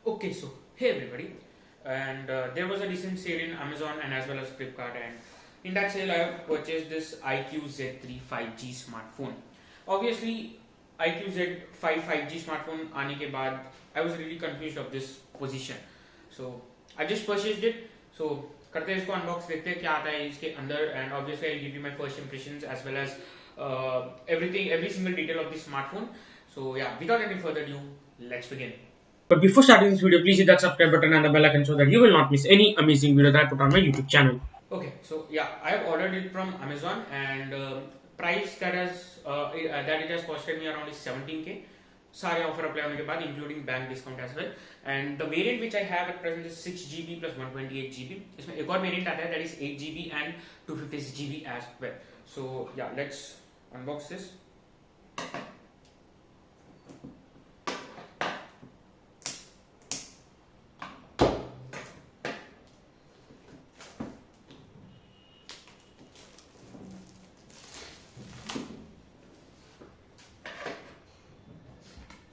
Okay, so hey everybody, and there was a recent sale in Amazon and as well as Flipkart, and in that sale I have purchased this IQ Z3 5G smartphone. Obviously, IQ Z5 5G smartphone आने के बाद I was really confused of this position, so I just purchased it. So करते हैं इसको unbox, देखते हैं क्या आता है इसके अंदर, and obviously I'll give you my first impressions as well as every single detail of this smartphone. So yeah, without any further ado, let's begin. But before starting this video, please hit that subscribe button and the bell icon so that you will not miss any amazing video that I put on my YouTube channel. Okay, so yeah, I have ordered it from Amazon, and price that it has costed me around is 17K. सारे offer apply होने के बाद including bank discount as well, and the variant which I have at present is 6GB plus 128GB. इसमें एक और variant आता है that is 8GB and 256GB as well. So yeah let's unbox this.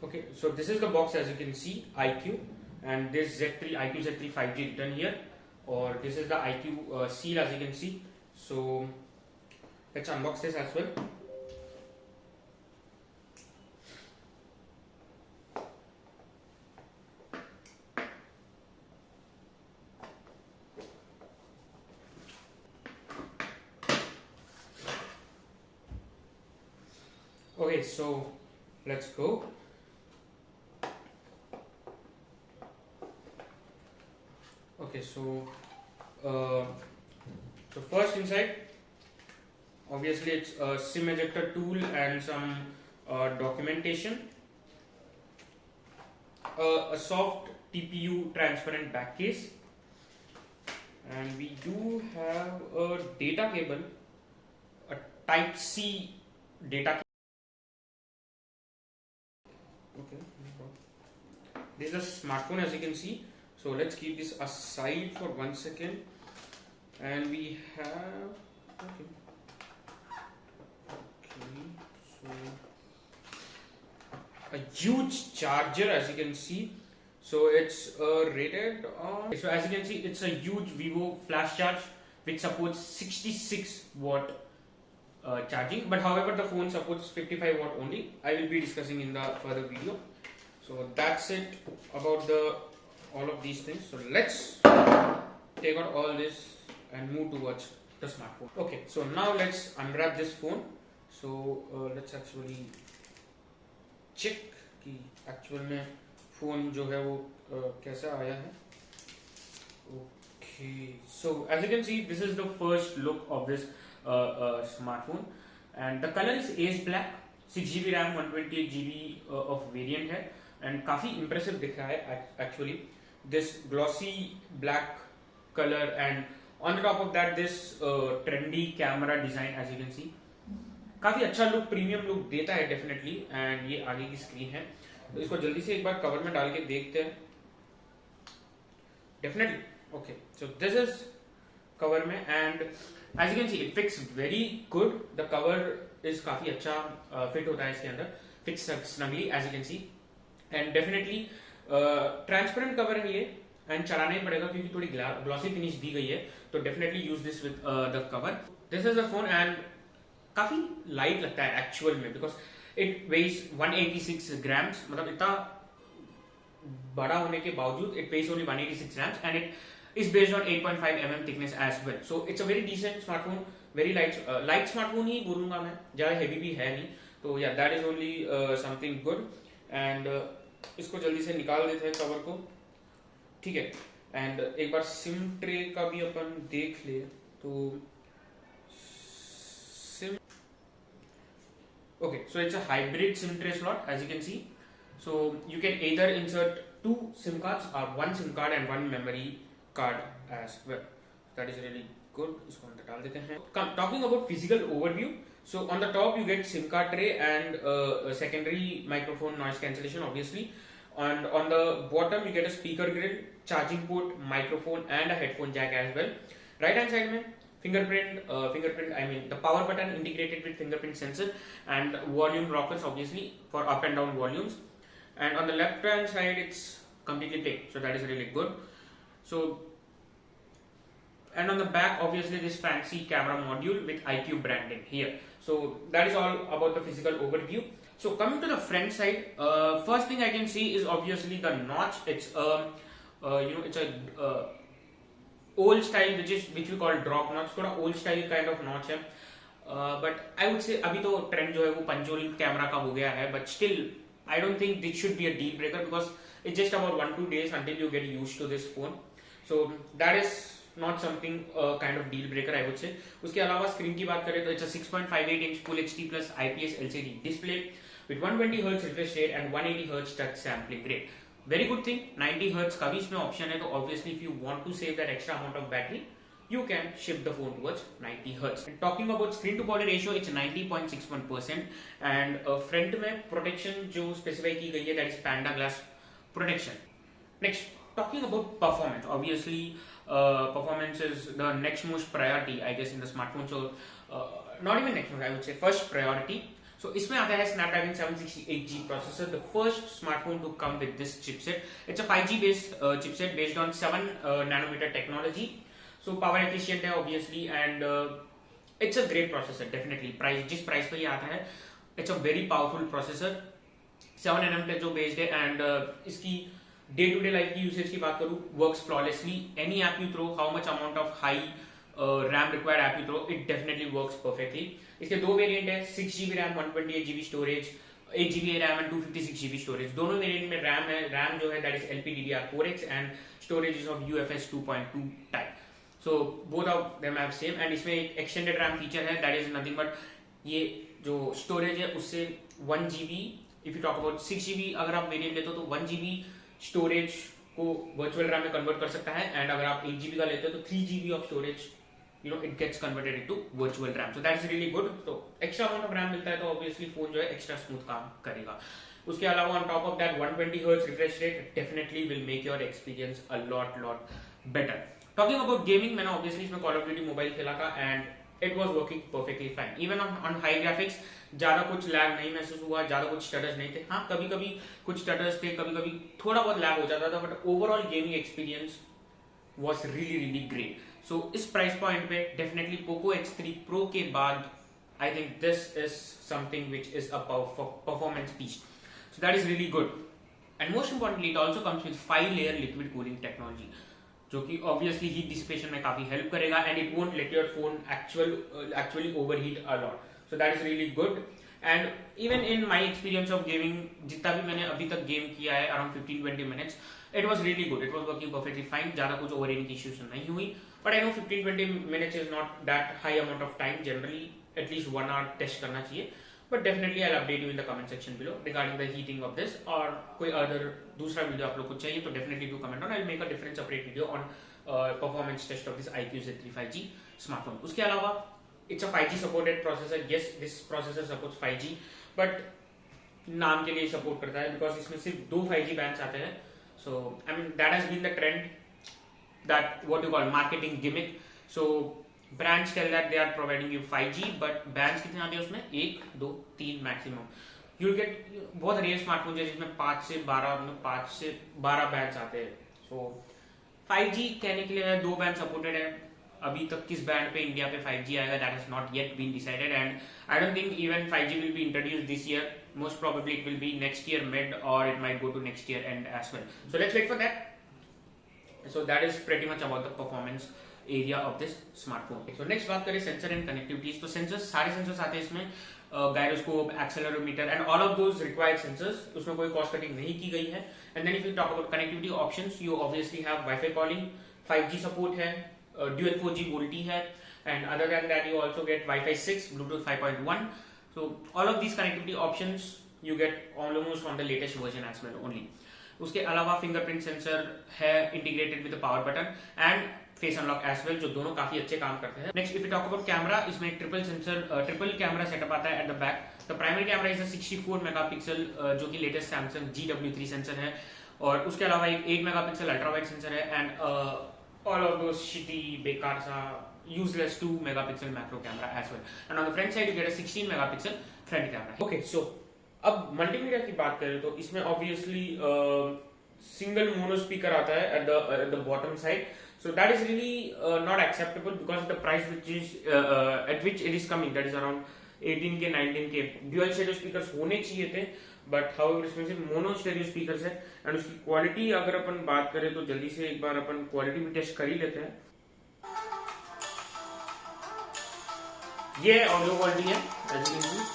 Okay, so this is the box as you can see, IQ, and this IQ Z3 5G written here, or this is the IQ seal as you can see. So let's unbox this as well. Okay, so let's go. Okay, so first inside, obviously it's a SIM ejector tool and some documentation, a soft TPU transparent back case, and we do have a data cable, a type C data cable. Okay, this is the smartphone as you can see. So let's keep this aside for 1 second, and we have so a huge charger as you can see. So it's rated on. So as you can see, it's a huge Vivo flash charge which supports 66 watt charging. But however, the phone supports 55 watt only. I will be discussing in the further video. So that's it about all of these things. So let's take out all this and move towards the smartphone. Okay, so now let's unwrap this phone. So let's actually check कि actual में phone जो है वो कैसा आया है. Okay, so as you can see, this is the first look of this smartphone, and the color is ace black. 6GB RAM, 128GB of variant है, and काफी impressive दिख रहा है actually. This glossy black color, and on the top of that this trendy camera design as you can see. काफी अच्छा look, premium look देता है definitely. And ये आगे की स्क्रीन है, तो इसको जल्दी से एक बार कवर में डाल के देखते हैं definitely. Okay, so this is cover में, and as you can see it fix very good. The cover is काफी अच्छा फिट होता है इसके अंदर, fix snugly as you can see. And definitely transparent cover है ये, एंड चलाना ही पड़ेगा क्योंकि थोड़ी ग्लॉसी फिनिश दी गई है. तो definitely use this with the cover. This is the phone, and काफी लाइट लगता है एक्चुअल में, बिकॉज इट वेज 186 ग्राम्स. मतलब इतना बड़ा होने के बावजूद it weighs only 186 grams, and it is based on 8.5 mm thickness as well. So it's a very decent smartphone, very light smartphone ही बोलूंगा मैं, ज्यादा हैवी भी है नहीं. तो yeah that is only something good. And इसको जल्दी से निकाल देते हैं कवर को, ठीक है. एंड एक बार सिम ट्रे का भी अपन देख ले. तो SIM, okay, so it's a hybrid SIM tray slot as you can see. So you can either insert 2 SIM cards or 1 SIM card and 1 memory card as well. That is really good. इसको अंदर डाल देते हैं. Talking about physical overview, so on the top you get SIM card tray and a secondary microphone noise cancellation obviously, and on the bottom you get a speaker grill, charging port, microphone and a headphone jack as well. Right hand side में fingerprint I mean the power button integrated with fingerprint sensor and volume rockers obviously for up and down volumes. And on the left hand side it's completely plain. So that is really good. So, and on the back, obviously this fancy camera module with iQOO branding here. So that is all about the physical overview. So coming to the front side, first thing I can see is obviously the notch. It's it's a old style, which we call drop notch. थोड़ा old style kind of notch है. But I would say अभी तो trend जो है वो punch hole camera का हो गया है. But still, I don't think this should be a deal breaker because it's just about 1-2 days until you get used to this phone. So that is not something kind of deal breaker I would say. उसके अलावा screen की बात करें तो it's a 6.58 inch Full HD plus IPS LCD display with 120 Hz refresh rate and 180 Hz touch sampling rate. Very good thing. 90 Hz का भी इसमें option है, तो obviously if you want to save that extra amount of battery, you can shift the phone towards 90 Hz. And talking about screen to body ratio, it's 90.61% and front में protection जो specify की गई है that is Panda Glass protection. Next, talking about performance, obviously performance is the next most priority I guess in the smartphone. So not even next most, I would say first priority. So इसमें आता है Snapdragon 768G processor, the first smartphone to come with this chipset. It's a 5G based chipset based on 7 nanometer technology. So power efficient है obviously and it's a great processor definitely. Price जिस price पे ये आता है, it's a very powerful processor. 7 nm पे जो based है and इसकी डे टू डे लाइफ की यूसेज की बात करूँ, works flawlessly. Any app you throw, how much amount of high RAM required app you throw, it definitely works perfectly. इसके दो वेरिएंट है, 6GB RAM 128GB storage, 8GB RAM and 256GB storage. दोनों variant में RAM है, RAM जो है that is LPDDR4X and storage is of UFS 2.2 type. So both of them have same and इसमें एक एक्सटेंडेड रैम फीचर है that is nothing but ये जो स्टोरेज है उससे 1GB. If you talk about 6GB अगर आप वेरिएंट लेते हो तो 1GB स्टोरेज को वर्चुअल रैम में कन्वर्ट कर सकता है एंड अगर आप 8GB का लेते हो तो 3GB of storage it gets converted into virtual RAM. So that is really good. तो एक्स्ट्रा अमाउंट ऑफ रैम मिलता है तो ऑब्वियसली फोन जो है एक्स्ट्रा स्मूथ काम करेगा. उसके अलावा on top of that 120 Hz refresh rate definitely will make your experience a lot better. Talking about gaming, मैंने ऑब्वियसली इसमें कॉल ऑफ ड्यूटी मोबाइल खेला था and it was working perfectly fine. Even on high graphics ज्यादा कुछ lag नहीं महसूस हुआ, ज्यादा कुछ स्टटर्स नहीं थे. हाँ कभी कभी कुछ स्टटर्स थे, कभी कभी थोड़ा बहुत लैग हो जाता था, but overall gaming experience was really great. So इस प्राइस पॉइंट पे डेफिनेटली पोको X3 Pro के बाद I think this is something which is a performance piece. So that is really good and most importantly it also comes with 5 layer liquid cooling technology जो कि obviously heat dissipation में काफी help करेगा and it won't let your phone actually overheat a lot. So that is really good and even in my experience of gaming, जितना भी मैंने अभी तक गेम किया है around 15-20 minutes, it was really good. It was working perfectly fine. ज़्यादा कुछ overheating की issues नहीं हुई. But I know 15-20 minutes is not that high amount of time. Generally, at least 1 hour test करना चाहिए. But definitely I'll update you in the comment section below regarding the heating of this. और कोई other दूसरा video आप लोग को चाहिए तो definitely do comment on. I'll make a different separate video on performance test of this iQOO Z3 5G smartphone. उसके अलावा it's a 5G supported processor. Yes, this processor supports 5G, but नाम के लिए सपोर्ट करता है because इसमें सिर्फ 2 5G bands आते हैं. So I mean that has been the trend, that what you call marketing gimmick. So brands tell that they are providing you 5G, but bands कितने आते हैं उसमें? 1, 2, 3 maximum. You'll get बहुत rare smartphone है जिसमें 5 से 12 bands आते हैं. So 5G कहने के लिए 2 bands supported है. अभी तक किस बैंड पे इंडिया पे 5G आएगा that has not yet been decided and I don't think even 5G will be introduced this year. Most probably it will be next year mid or it might go to next year end as well. So let's wait for that. So that is pretty much about the performance area of this smartphone. So next बात करें sensor and connectivities. तो sensors, सारे sensors आते हैं इसमें, gyroscope, accelerometer and all of those required sensors. उसमें कोई cost cutting नहीं की गई है. And then if you talk about connectivity options, you obviously have Wi-Fi calling, 5G support है, dual 4G VoLTE है, and other than that you also get Wi-Fi 6, Bluetooth 5.1. So all of these connectivity options you get almost on the latest version as well only. उसके अलावा fingerprint sensor है integrated with the power button and face unlock as well, जो दोनों काफी अच्छे काम करते हैं. Next if you talk about camera, इसमें ट्रिपल कैमरा सेटअप आता है at the back. The primary camera is a 64 megapixel जो कि लेटेस्ट सैमसंग GW3 सेंसर है, और उसके अलावा एक 8 मेगापिक्सल अल्ट्रा वाइड सेंसर है and all of those shitty, bekar sa, useless 2 megapixel macro camera as well. And on the front side you get a 16 megapixel front camera. Okay, so अब multimedia की बात करें तो इसमें obviously single mono speaker आता है at the bottom side. So that is really not acceptable because the price which is at which it is coming, that is around 18K 19K. Dual stereo speakers होने चाहिए थे, but however इसमें सिर्फ mono stereo speakers है. and उसकी quality अगर अपन बात करें तो जल्दी से एक बार अपन quality भी टेस्ट कर ही लेते हैं. ये ऑडियो क्वालिटी है as you can see.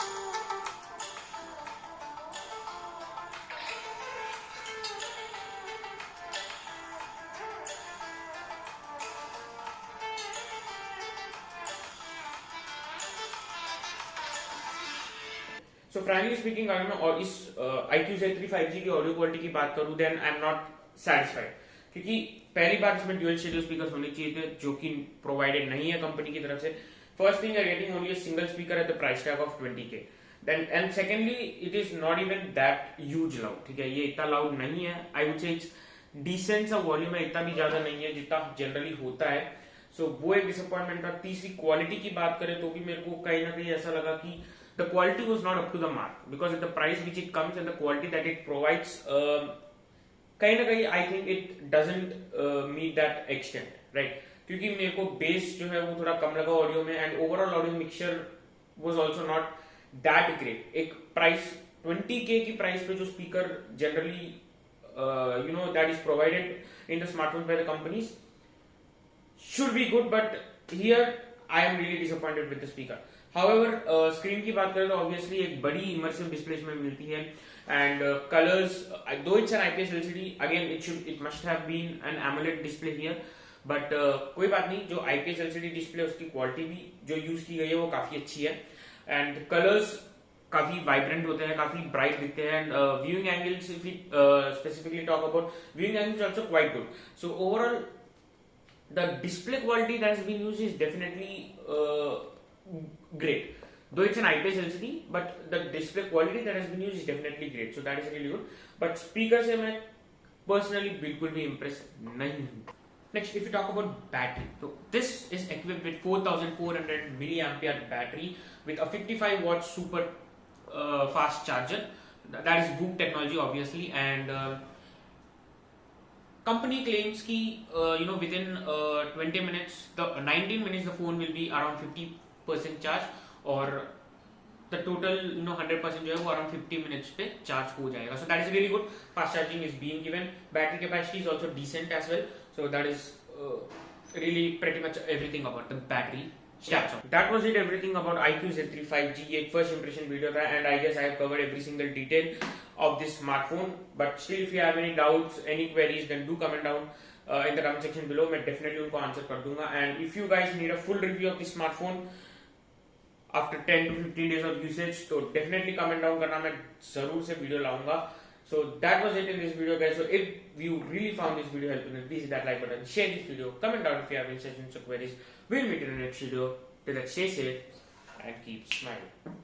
So frankly speaking, अगर मैं और इस iQOO Z3 5G की ऑडियो क्वालिटी की बात करूं, then I'm not satisfied. क्योंकि पहली बार इसमें ड्यूअल स्टीरियो स्पीकर्स होने चाहिए थे, जो कि प्रोवाइडेड नहीं है कंपनी की तरफ से. First thing, you're getting only a single speaker at the price tag of 20K. Then and secondly, it is not even that huge loud. ठीक है, ये इतना loud नहीं है. I would say it's decent सा वॉल्यूम है, इतना भी ज्यादा नहीं है जितना जनरली होता है. So वो एक डिसअपॉइंटमेंट था. तीसरी क्वालिटी की बात करें तो भी मेरे को कहीं ना कहीं ऐसा लगा कि the quality was not up to the mark because at the price which it comes and the quality that it provides, कहीं ना कहीं I think it doesn't meet that extent, right? क्योंकि मेरे को बेस जो है वो थोड़ा कम लगा ऑडियो में and overall audio mixture was also not that great. एक प्राइस 20K की प्राइस पे जो speaker generally you know that is provided in the smartphone by the companies should be good, but here I am really disappointed with the speaker. However, screen की बात करें तो obviously एक बड़ी immersive display इसमें मिलती है and colours, though it's an IPS LCD, again it must have been an AMOLED display here, but कोई बात नहीं. जो IPS LCD डिस्प्ले उसकी क्वालिटी भी जो यूज की गई है वो काफी अच्छी है एंड कलर्स काफी वाइब्रेंट होते हैं, काफी ब्राइट दिखते हैं and viewing angles, if we specifically talk about viewing angles also quite good. So overall the display quality that has been used is definitely great. Though it's an IPS LCD, but the display quality that has been used is definitely great. So that is really good. But speaker से मैं personally बिल्कुल भी impressed नहीं हूँ. Next, if you talk about battery, so this is equipped with 4400 milliampere battery with a 55 watt super fast charger. That is Boop technology, obviously, and company claims ki within 20 minutes, the 19 minutes the phone will be around 50% charge और the total 100% जो है वो around 50 minutes पे charge हो जाएगा. So that is really good. Fast charging is being given. Battery capacity is also decent as well. So that is really pretty much everything about the battery. Yeah, that was it, everything about iQOO Z3 5G. ये first impression video था and I guess I have covered every single detail of this smartphone. But still, if you have any doubts, any queries, then do comment down in the comment section below. मैं definitely उनको answer कर दूंगा. And if you guys need a full review of this smartphone after 10 to 15 days of usage, तो definitely comment down करना, मैं जरूर से video लाऊंगा. So that was it in this video, guys. So if you really found this video helpful, please hit that like button, share this video, comment down if you have any suggestions or queries. We'll meet in the next video. Till then, stay safe and keep smiling.